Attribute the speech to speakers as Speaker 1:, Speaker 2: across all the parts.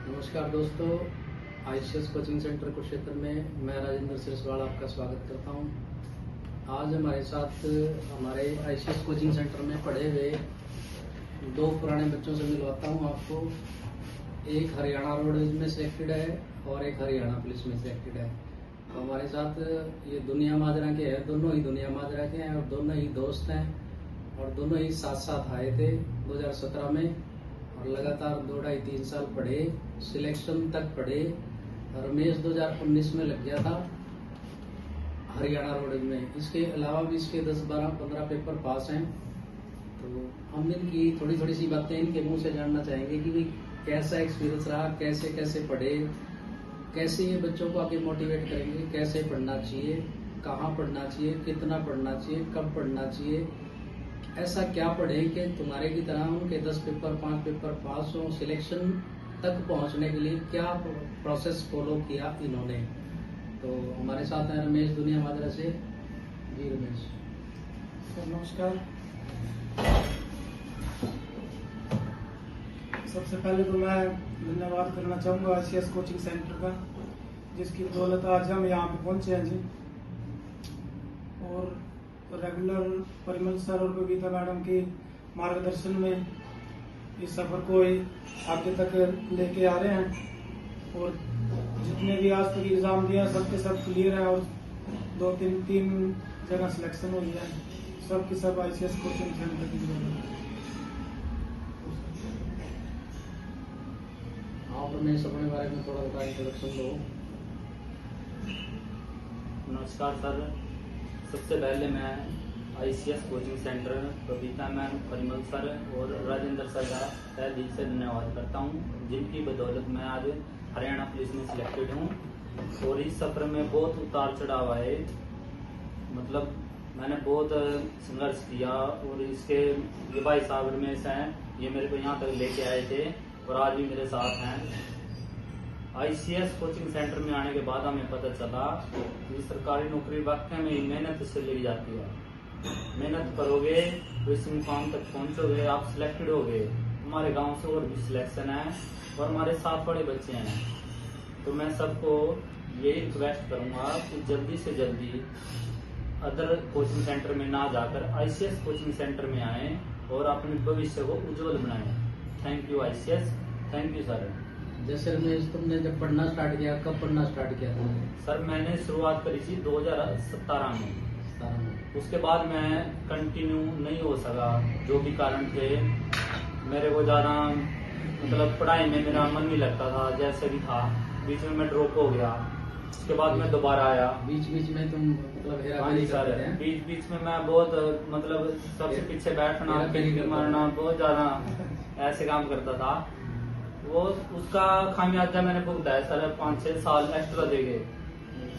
Speaker 1: नमस्कार दोस्तों, ICS coaching centre Kurukshetra में मैं राजेंद्र सिरसवाल आपका स्वागत करता हूं। आज हमारे साथ हमारे आईसीएस कोचिंग सेंटर में पढ़े हुए दो पुराने बच्चों से मिलवाता हूं आपको। एक हरियाणा रोडवेज में सिलेक्टेड है और एक हरियाणा पुलिस में सिलेक्टेड है। तो हमारे साथ ये दुनिया माजरा के हैं, दोनों ही दुनिया माजरा के हैं और दोनों ही दोस्त हैं और दोनों ही साथ साथ आए थे 2017 में और लगातार 2-2.5-3 साल पढ़े, सिलेक्शन तक पढ़े। रमेश 2019 में लग गया था हरियाणा रोडवेज में। इसके अलावा भी इसके 10-12-15 पेपर पास हैं। तो हम इनकी थोड़ी थोड़ी सी बातें इनके मुंह से जानना चाहेंगे कि भाई कैसा एक्सपीरियंस रहा, कैसे कैसे पढ़े, कैसे ये बच्चों को आगे मोटिवेट करेंगे, कैसे पढ़ना चाहिए, कहाँ पढ़ना चाहिए, कितना पढ़ना चाहिए, कब पढ़ना चाहिए, ऐसा क्या पढ़े कि तुम्हारे की तरह उनके 10 पेपर 5 पेपर पास हो। सिलेक्शन तक पहुंचने के लिए क्या प्रोसेस फॉलो किया इन्होंने। तो हमारे साथ हैं रमेश दुनिया माजरा से। जी रमेश
Speaker 2: सर नमस्कार। सबसे पहले तो मैं धन्यवाद करना चाहूँगा आईसीएस कोचिंग सेंटर का, जिसकी बदौलत आज हम यहाँ पे पहुँचे हैं जी। और रेगुलर परिमल सर और बबीता मैडम के मार्गदर्शन में इस सफर को आगे तक लेके आ रहे हैं। और जितने भी आज तक एग्जाम दिए हैं सबके सब क्लियर है और 2-3 जगह सिलेक्शन हुई है। सब की सब आईसीएस कोचिंग सेंटर की जरूरत है।
Speaker 1: आप रमेश अपने बारे में थोड़ा बता इंट्रोडक्शन दो।
Speaker 3: नमस्कार सर, सबसे पहले मैं ICS coaching centre Babita ma'am, Parimal sir और राजेंद्र सर का तहे दिल से धन्यवाद करता हूं, जिनकी बदौलत मैं आज हरियाणा पुलिस में सिलेक्टेड हूं। और इस सफर में बहुत उतार चढ़ाव आए, मतलब मैंने बहुत संघर्ष किया। और इसके ये भाई साहब रमेश हैं, ये मेरे को यहाँ तक लेके आए थे और आज भी मेरे साथ हैं। आईसीएस कोचिंग सेंटर में आने के बाद हमें पता चला कि सरकारी नौकरी वाकई में मेहनत से ली जाती है। मेहनत करोगे तो इस मुकाम तक पहुंचोगे, आप सिलेक्टेड होगे। हमारे गांव से और भी सिलेक्शन है और हमारे साथ बड़े बच्चे हैं। तो मैं सबको यही रिक्वेस्ट करूंगा कि जल्दी से जल्दी अदर कोचिंग सेंटर में ना जाकर आईसीएस कोचिंग सेंटर में आए और अपने भविष्य को उज्जवल बनाएं। Thank you ICS, thank you sir.
Speaker 1: जैसे रमेश, तुमने जब पढ़ना स्टार्ट किया, कब पढ़ना स्टार्ट किया तुमने?
Speaker 3: सर मैंने शुरुआत करी थी 2017 में। उसके बाद मैं कंटिन्यू नहीं हो सका, जो भी कारण थे। मेरे को ज्यादा मतलब पढ़ाई में मेरा मन नहीं लगता था, जैसे भी था। बीच में मैं ड्रॉप हो गया, उसके बाद मैं दोबारा आया।
Speaker 1: बीच बीच में तुम मतलब
Speaker 3: हेराफेरी सर, बीच बीच में मैं बहुत मतलब सबसे पीछे बैठना, मारना, बहुत ज्यादा ऐसे काम करता था। वो उसका खामियाजा मैंने भुगता है सर। 5-6 साल एक्स्ट्रा दे गए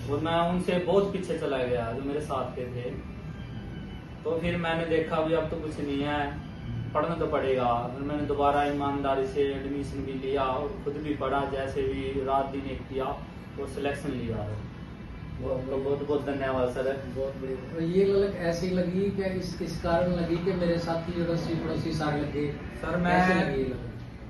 Speaker 3: और मैं उनसे बहुत पीछे चला गया जो मेरे साथ के थे। तो फिर मैंने देखा भी अब तो कुछ नहीं है, पढ़ना तो पड़ेगा। फिर मैंने दोबारा ईमानदारी से एडमिशन भी लिया और खुद भी पढ़ा, जैसे भी रात दिन एक किया और सिलेक्शन लिया। बहुत बहुत धन्यवाद सर।
Speaker 1: बहुत बढ़िया। ये ललक ऐसी लगी कि इस कारण लगी कि मेरे साथी अड़ोसी पड़ोसी सारे लगे।
Speaker 3: सर मैं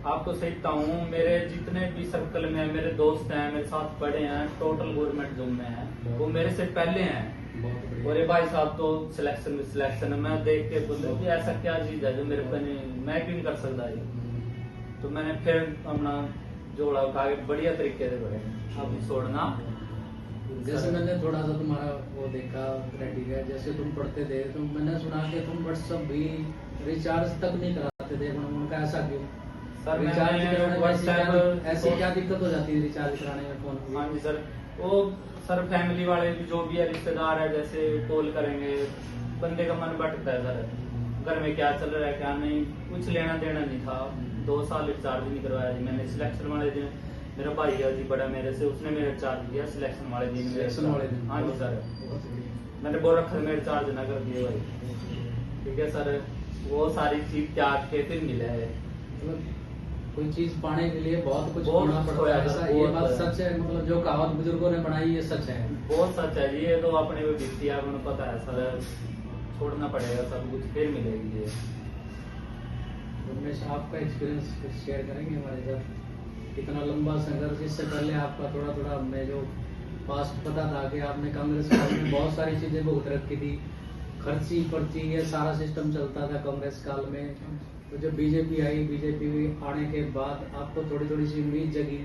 Speaker 3: आपको सही बताऊं, मेरे जितने भी सर्कल में मेरे दोस्त हैं, मेरे साथ पढ़े हैं, टोटल गवर्नमेंट जॉब में हैं, वो मेरे से पहले हैं। और ये भाई साहब तो सिलेक्शन मैं देख के बोलते कि ऐसा क्या चीज है जो मेरे को मैं क्यों कर सकता है। तो मैंने फिर अपना जोड़ा उठा के बढ़िया तरीके से पढ़े, अब छोड़ना।
Speaker 1: जैसे मैंने थोड़ा सा तुम्हारा वो देखा क्राइटेरिया, जैसे तुम पढ़ते थे तो मैंने सुना कि तुम व्हाट्सएप भी रिचार्ज तक नहीं कराते थे। उनका ऐसा क्यों?
Speaker 3: सर
Speaker 1: रिचार्ज ऐसी क्या दिक्कत हो जाती है रिचार्ज कराने में फोन की?
Speaker 3: हाँ जी सर, वो सर फैमिली वाले जो भी है, रिश्तेदार है, जैसे कॉल करेंगे, बंदे का मन भटकता है सर। घर में क्या चल रहा है क्या नहीं, कुछ लेना देना नहीं था। 2 साल रिचार्ज नहीं करवाया जी मैंने। सिलेक्शन वाले दिन मेरा भाई है जी बड़ा मेरे से, उसने मेरा रिचार्ज किया सिलेक्शन वाले दिन। हाँ जी सर, मैंने बोल रखा मेरे रिचार्ज ना कर दिए भाई। ठीक है सर, वो सारी चीज त्याग के फिर मिला है।
Speaker 1: कोई चीज पाने के लिए बहुत कुछ होना पड़ता है, ऐसा ये बात सच है। मतलब जो कहावत बुजुर्गों ने बनाई ये सच है,
Speaker 3: बहुत सच है जी। ये तो अपने को बीती है, उन्हें पता है सर। छोड़ना पड़ेगा सब कुछ, फिर मिलेगी ये।
Speaker 1: रमेश, आपका एक्सपीरियंस शेयर करेंगे हमारे साथ? इतना लंबा संघर्ष, इससे पहले आपका थोड़ा थोड़ा हमने जो पास्ट पता था कि आपने कांग्रेस काल में बहुत सारी चीजें भुगत रखी थी, खर्ची पर्ची ये सारा सिस्टम चलता था कांग्रेस काल में। तो जब बीजेपी आई, बीजेपी आने के बाद आपको थोड़ी थोड़ी सी उम्मीद जगी,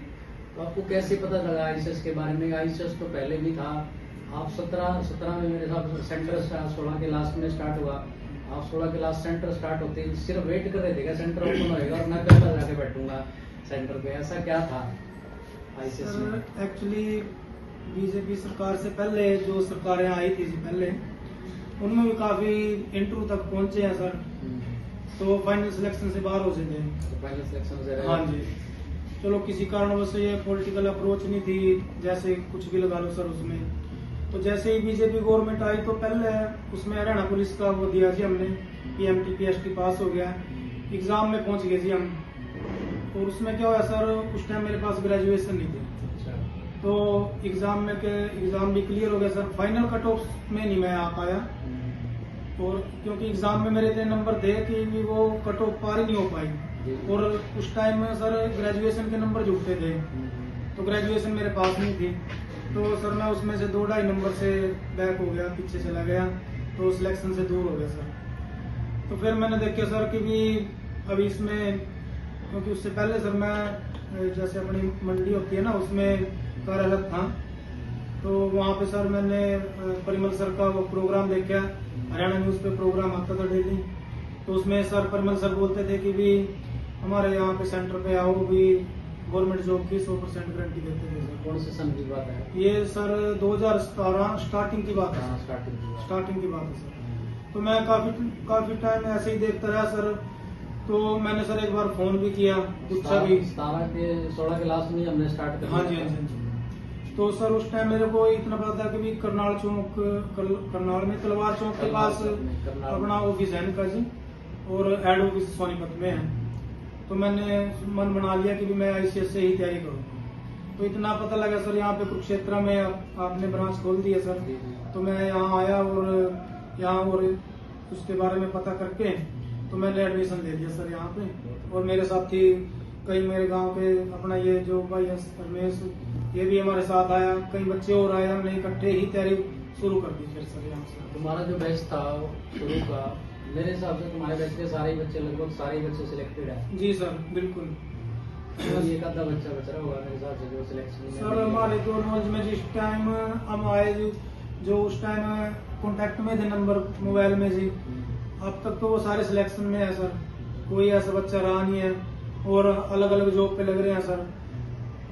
Speaker 1: तो आपको कैसे पता लगा आईसीएस के बारे में? आईसीएस तो पहले भी था, आप 17 में मेरे साथ सेंटर 16 के लास्ट में स्टार्ट हुआ, आप 16 के लास्ट सेंटर स्टार्ट होते ही सिर्फ वेट कर रहे थे क्या सेंटर ओपन होएगा और मैं पहला जाके बैठूंगा सेंटर पे, ऐसा क्या था आईसीएस में?
Speaker 2: एक्चुअली बीजेपी सरकार से पहले जो सरकारें आई थी पहले, उनमें भी काफी इंटरव्यू तक पहुंचे हैं सर, तो फाइनल सिलेक्शन से बाहर हो चुके हैं।
Speaker 1: तो फाइनल सिलेक्शन से
Speaker 2: हाँ जी, चलो किसी कारणवश ये पॉलिटिकल अप्रोच नहीं थी, जैसे कुछ भी लगा लो सर उसमें। तो जैसे ही बीजेपी गवर्नमेंट आई तो पहले उसमें हरियाणा पुलिस का वो दिया जी हमने, PMT PST पास हो गया, एग्जाम में पहुंच गए जी हम। और उसमें क्या हुआ सर, उस टाइम मेरे पास ग्रेजुएशन नहीं थी, तो एग्जाम भी क्लियर हो गया सर, फाइनल कट ऑफ में नहीं मैं आ पाया। और क्योंकि एग्जाम में मेरे इतने नंबर थे कि वो कट ऑफ पार ही नहीं हो पाई, और उस टाइम में सर ग्रेजुएशन के नंबर जुटते थे, तो ग्रेजुएशन मेरे पास नहीं थी, तो सर मैं उसमें से 2-2.5 नंबर से बैक हो गया, पीछे चला गया, तो सिलेक्शन से दूर हो गया सर। तो फिर मैंने देखा सर कि भी अभी इसमें, क्योंकि उससे पहले सर मैं जैसे अपनी मंडी होती है ना उसमें कार्यरत था, तो वहाँ पे सर मैंने परिमल सर का वो प्रोग्राम देखा, हरियाणा न्यूज पे प्रोग्राम आता था डेली, तो उसमें सर परिमल सर बोलते थे कि भी हमारे यहाँ पे सेंटर पे आओ, भी गवर्नमेंट जॉब की 100% गारंटी देते थे सर।
Speaker 1: कौन से सन की बात है
Speaker 2: ये सर 2017 स्टार्टिंग की बात है।
Speaker 1: हाँ,
Speaker 2: स्टार्टिंग की बात है सर। तो मैं काफी टाइम ऐसे ही देखता रहा सर, तो मैंने सर एक बार फोन भी किया, पूछा भी।
Speaker 1: 16 के लास्ट में हमने स्टार्ट कर।
Speaker 2: हाँ जी, हाँ जी। तो सर उस टाइम मेरे को इतना पता था कि भी करनाल में तलवार चौक के पास अपना ऑफिस है इनका जी, और हेड ऑफिस सोनीपत में है। तो मैंने मन बना लिया कि भी मैं आईसीएस से ही तैयारी करूँ। तो इतना पता लगा सर यहाँ पे कुरुक्षेत्र में आपने ब्रांच खोल दिया सर, तो मैं यहाँ आया और उसके बारे में पता करके तो मैंने एडमिशन ले लिया सर यहाँ पे। और मेरे साथी कई मेरे गांव के अपना ये जो भाई है रमेश, ये भी हमारे साथ आया, कई बच्चे और आए, हमने इकट्ठे ही तैयारी शुरू कर दी फिर सर यहाँ से।
Speaker 1: तुम्हारा जो बैच था शुरू का, मेरे हिसाब से तुम्हारे बैच के सारे बच्चे, लगभग सारे बच्चे सिलेक्टेड है।
Speaker 2: जी सर बिल्कुल।
Speaker 1: तो एक आधा बच्चा बच रहा होगा मेरे हिसाब से जो सिलेक्शन में।
Speaker 2: सर हमारे तो नॉलेज में जिस टाइम हम आए जी, जो उस टाइम कॉन्टेक्ट में थे नंबर मोबाइल में जी, अब तक तो वो सारे सिलेक्शन में है सर, कोई ऐसा बच्चा रहा नहीं है। और अलग अलग जॉब पे लग रहे हैं सर,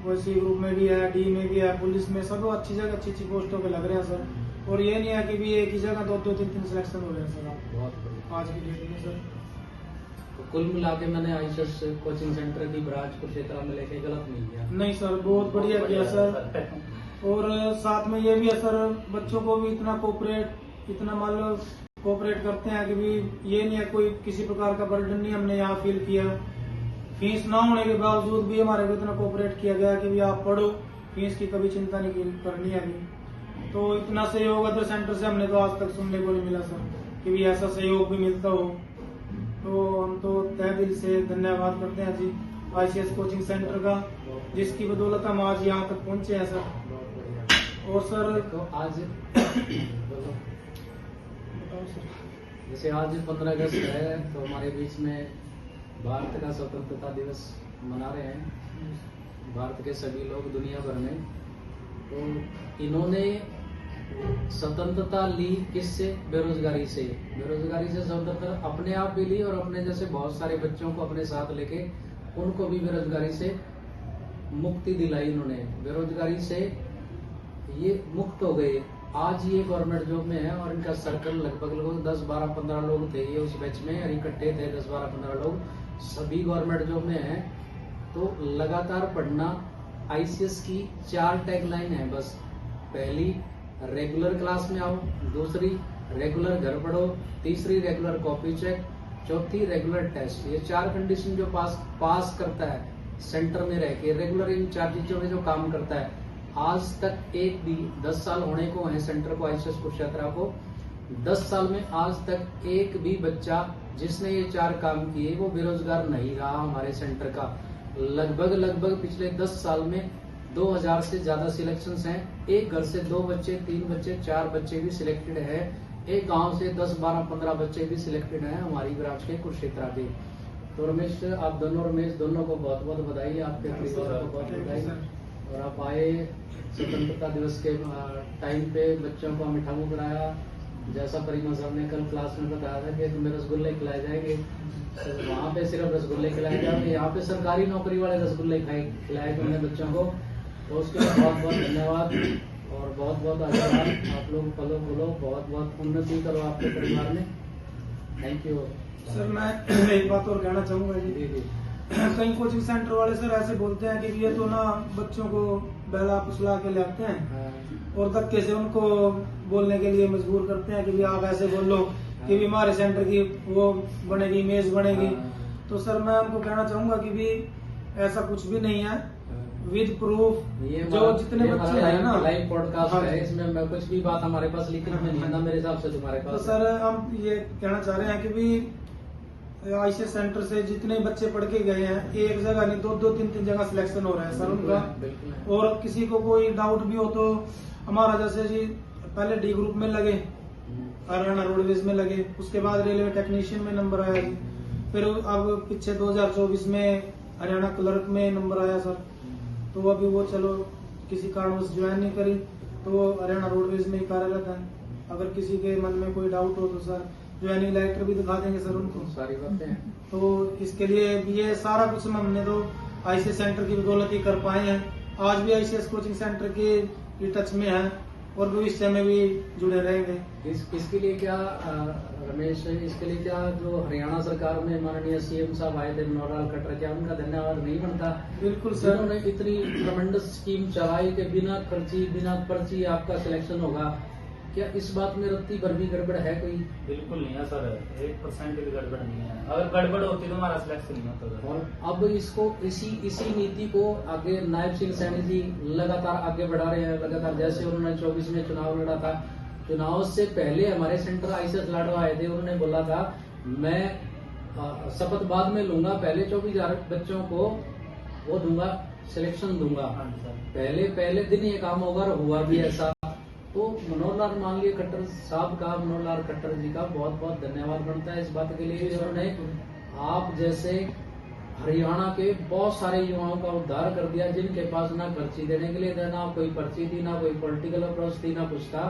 Speaker 2: वैसी ग्रुप में भी है, डी में भी है, पुलिस में, सब अच्छी जगह अच्छी पोस्टों पे लग रहे हैं सर। और ये नहीं है कि भी एक ही जगह 2-3 सिलेक्शन हो रहे हैं सर
Speaker 1: बहुत बढ़िया।
Speaker 2: आज की डेट में सर।
Speaker 1: तो कुल मिला के मैंने आईसीएस कोचिंग सेंटर की ब्रांच कुरुक्षेत्र में लेके गलत नहीं किया।
Speaker 2: नहीं सर, बहुत बढ़िया किया सर। और साथ में ये भी है सर, बच्चों को भी इतना कोऑपरेट करते हैं कि भी ये नहीं है कोई किसी प्रकार का बर्डन नहीं हमने यहाँ फील किया। फीस ना होने के बावजूद भी हमारे को इतना कोऑपरेट किया गया कि भी आप पढ़ो, फीस की कभी चिंता नहीं करनी है अभी। तो इतना सहयोग अदर सेंटर से हमने तो आज तक सुनने को नहीं मिला सर कि भी ऐसा सहयोग भी मिलता हो। तो हम तो तहे दिल से धन्यवाद करते हैं जी आईसीएस कोचिंग सेंटर का, जिसकी बदौलत हम आज यहाँ तक पहुँचे हैं सर। और सर
Speaker 1: तो आज जैसे आज 15 अगस्त है, तो हमारे बीच में भारत का स्वतंत्रता दिवस मना रहे हैं भारत के सभी लोग दुनिया भर में। तो इन्होंने स्वतंत्रता ली किससे? बेरोजगारी से। बेरोजगारी से स्वतंत्रता अपने आप भी ली और अपने जैसे बहुत सारे बच्चों को अपने साथ लेके उनको भी बेरोजगारी से मुक्ति दिलाई इन्होंने। बेरोजगारी से ये मुक्त हो गए। आज ये गवर्नमेंट जॉब में है और इनका सर्कल लगभग 10-12-15 लोग थे ये उस बैच में, और इकट्ठे थे 10-12-15 लोग, सभी गवर्नमेंट जॉब में है। तो लगातार पढ़ना, आईसीएस की 4 टैगलाइन है बस। पहली, रेगुलर क्लास में आओ। दूसरी, रेगुलर घर पढ़ो। तीसरी, रेगुलर कॉपी चेक। चौथी, रेगुलर टेस्ट। ये 4 कंडीशन जो पास करता है सेंटर में रह के, रेगुलर इन 4 चीजों में जो काम करता है, आज तक एक भी 10 साल होने को है सेंटर को, आईसीएस कुरुक्षेत्र को। 10 साल में आज तक एक भी बच्चा जिसने ये 4 काम किए वो बेरोजगार नहीं रहा हमारे सेंटर का। लगभग पिछले 10 साल में 2000 से ज्यादा सिलेक्शंस हैं। एक घर से 2 बच्चे, 3 बच्चे, 4 बच्चे भी सिलेक्टेड है। एक गांव से 10, 12, 15 बच्चे भी सिलेक्टेड हैं हमारी ब्रांच के कुरुक्षेत्र के। तो रमेश दोनों को बहुत बहुत बधाई, आपके परिवार को बहुत बधाई। और आप आए स्वतंत्रता दिवस के टाइम पे बच्चों को मिठाई कराया, जैसा परिमल साहब ने कल क्लास में बताया था कि तुम्हें रसगुल्ले खिलाए जाएंगे, तो वहाँ पे सिर्फ रसगुल्ले खिलाए जाएंगे, यहाँ पे सरकारी नौकरी वाले रसगुल्ले खिलाए तुमने बच्चों को। तो उसके लिए बहुत बहुत धन्यवाद और बहुत बहुत आशीर्वाद। आप लोग फलो फूलो, बहुत बहुत उन्नति करो आपके परिवार में। Thank you
Speaker 2: sir. मैं एक बात और कहना चाहूंगा जी, कई कोचिंग सेंटर वाले सर ऐसे बोलते हैं कि ये तो ना बच्चों को बहला फुसला के ले आते हैं और धक्के से उनको बोलने के लिए मजबूर करते हैं कि भी आप ऐसे बोलो कि भी हमारे सेंटर की वो बनेगी, इमेज बनेगी। तो सर मैं उनको कहना चाहूंगा कि भी ऐसा कुछ भी नहीं है, विद प्रूफ। जो जितने बच्चे हैं ना,
Speaker 1: लाइव पॉडकास्ट है, इसमें मैं कुछ भी बात हमारे पास लिखित में नहीं है ना मेरे हिसाब से तुम्हारे पास।
Speaker 2: तो सर हम ये कहना चाह रहे हैं कि भी आईसीएस सेंटर से जितने बच्चे पढ़ के गए हैं, एक जगह नहीं 2-2, 3-3 जगह सिलेक्शन हो रहा है सर उनका। और किसी को कोई डाउट भी हो तो हमारा जैसे जी पहले डी ग्रुप में लगे, हरियाणा रोडवेज में लगे, उसके बाद रेलवे टेक्नीशियन में नंबर आया जी, फिर अब पीछे 2024 में हरियाणा क्लर्क में नंबर आया सर। तो अभी वो चलो किसी कारणवश ज्वाइन नहीं करी, तो वो हरियाणा रोडवेज में ही कार्यरत है। अगर किसी के मन में कोई डाउट हो तो सर ज्वाइनिंग लेटर भी दिखा देंगे सर उनको, सारी बातें। तो इसके लिए ये सारा कुछ हमने तो आईसीएस सेंटर की बदौलत ही कर पाए हैं। आज भी आईसीएस कोचिंग सेंटर के टच में है और भविष्य में भी जुड़े रहेंगे।
Speaker 1: इसके लिए क्या रमेश, इसके लिए क्या जो हरियाणा सरकार में माननीय सीएम साहब आए थे मनोहर लाल खट्टर, क्या उनका धन्यवाद नहीं बनता?
Speaker 2: बिल्कुल सर,
Speaker 1: उन्होंने इतनी ट्रमेंडस स्कीम चलाई कि बिना खर्ची बिना पर्ची आपका सिलेक्शन होगा। क्या इस बात में रत्ती भर भी गड़बड़ है कोई?
Speaker 3: बिल्कुल नहीं है सर, 1% भी गड़बड़ नहीं है। अगर गड़बड़ होती तो हमारा सिलेक्शन नहीं होता।
Speaker 1: और अब इसको इसी नीति को आगे नायब सिंह सैनी जी लगातार आगे बढ़ा रहे हैं। लगातार जैसे उन्होंने 24 में चुनाव लड़ा था, चुनाव से पहले हमारे सेंटर आईसीएस लाडवा आए थे, उन्होंने बोला था मैं शपथ बाद में लूंगा, पहले 24,000 बच्चों को वो दूंगा, सिलेक्शन दूंगा, पहले दिन ये काम होगा। और हुआ भी ऐसा। तो मनोहर लाल माननीय खट्टर साहब का, मनोहर लाल खट्टर जी का बहुत बहुत धन्यवाद बनता है इस बात के लिए, जिन्होंने आप जैसे हरियाणा के बहुत सारे युवाओं का उद्धार कर दिया, जिनके पास ना पर्ची देने के लिए था, ना कोई पर्ची थी, ना कोई पॉलिटिकल अप्रोच थी, ना कुछ था।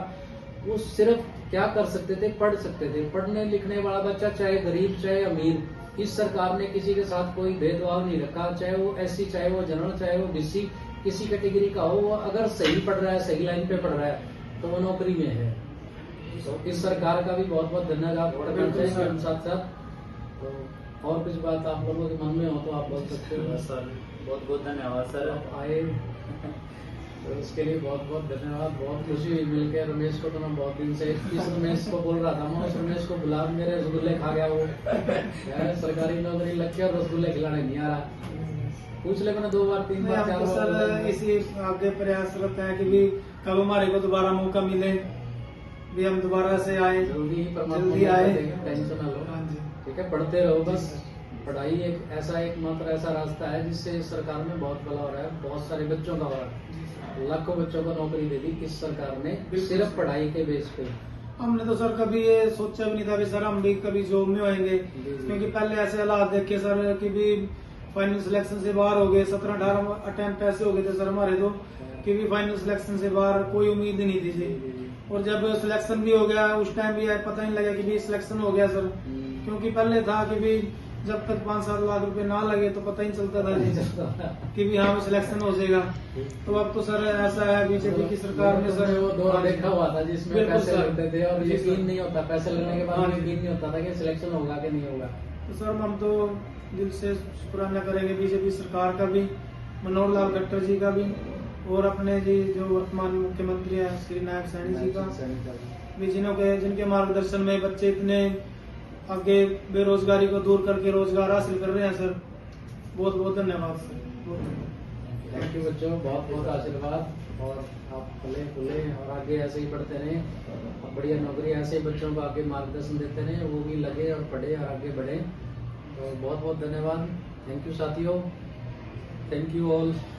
Speaker 1: वो सिर्फ क्या कर सकते थे, पढ़ सकते थे। पढ़ने लिखने वाला बच्चा चाहे गरीब चाहे अमीर, इस सरकार ने किसी के साथ कोई भेदभाव नहीं रखा, चाहे वो एससी, चाहे वो जनरल, चाहे वो बीसी, किसी कैटेगरी का हो, वो अगर सही पढ़ रहा है, सही लाइन पे पढ़ रहा है तो वो नौकरी में है। तो इस सरकार का भी बहुत बहुत धन्यवाद करना चाहिए हम साथ साथ। तो और कुछ बात आप लोगों के मन में हो तो आप बोल सकते हो।
Speaker 3: सर बहुत बहुत धन्यवाद सर,
Speaker 1: आए तो इसके लिए बहुत बहुत धन्यवाद। बहुत खुशी हुई मिलकर। रमेश को तो मैं बहुत दिन से इस रमेश को बोल रहा था, मैं उस रमेश को बुला, मेरे रसगुल्ले खा गया वो सरकारी नौकरी लग के और रसगुल्ले खिलाने नहीं आ रहा। पूछ ले मैंने 2 बार 3 बार 4 बार।
Speaker 2: सर इसी आगे प्रयासरत है कि भी कब हमारे को दोबारा मौका मिले, भी हम दोबारा से आए,
Speaker 1: जल्दी आए, टेंशन ना लो। ठीक है, पढ़ते रहो बस। पढ़ाई एक ऐसा रास्ता है जिससे सरकार में बहुत भला हो रहा है, बहुत सारे बच्चों का हो रहा है। लाखों बच्चों को नौकरी दे दी किस सरकार ने, सिर्फ पढ़ाई के बेस पे।
Speaker 2: हमने तो सर कभी ये सोचा भी नहीं था कि सर हम भी कभी जॉब में आएंगे, क्योंकि पहले ऐसे हालात देखे सर कि भी फाइनल सिलेक्शन से बाहर हो गए, 17-18 अटेम्प्ट ऐसे हो गए थे सर हमारे तो कि भी फाइनल सिलेक्शन से बाहर कोई उम्मीद ही नहीं थी जी। और जब सिलेक्शन भी हो गया उस टाइम भी पता नहीं लगा कि भी सिलेक्शन हो गया सर, क्योंकि पहले था कि भी जब तक 5-7 लाख रुपए ना लगे तो पता ही चलता था जी कि भी हाँ सिलेक्शन हो जाएगा। तो अब तो सर ऐसा है बीजेपी की सरकार में सर
Speaker 1: वो दौर देखा हुआ था जिसमें पैसे लगते थे और यकीन नहीं होता, पैसे लगने के बाद यकीन नहीं होता था कि सिलेक्शन होगा कि नहीं होगा।
Speaker 2: तो सर हम तो दिल से शुक्राना करेंगे बीजेपी सरकार का भी, मनोहर लाल खट्टर जी का भी, और अपने जी जो वर्तमान मुख्यमंत्री है श्री नायब सैनी जी का भी, जिनके मार्गदर्शन में बच्चे इतने आगे बेरोजगारी को दूर करके रोजगार हासिल कर रहे हैं सर। बहुत बहुत धन्यवाद सर।
Speaker 1: थैंक यू बच्चों, बहुत बहुत आशीर्वाद। और आप फले फूले और आगे ऐसे ही बढ़ते रहें, बढ़िया नौकरी ऐसे ही बच्चों को आगे मार्गदर्शन देते रहें, वो भी लगे और पढ़े और आगे बढ़े। तो बहुत बहुत धन्यवाद। थैंक यू साथियों। Thank you all.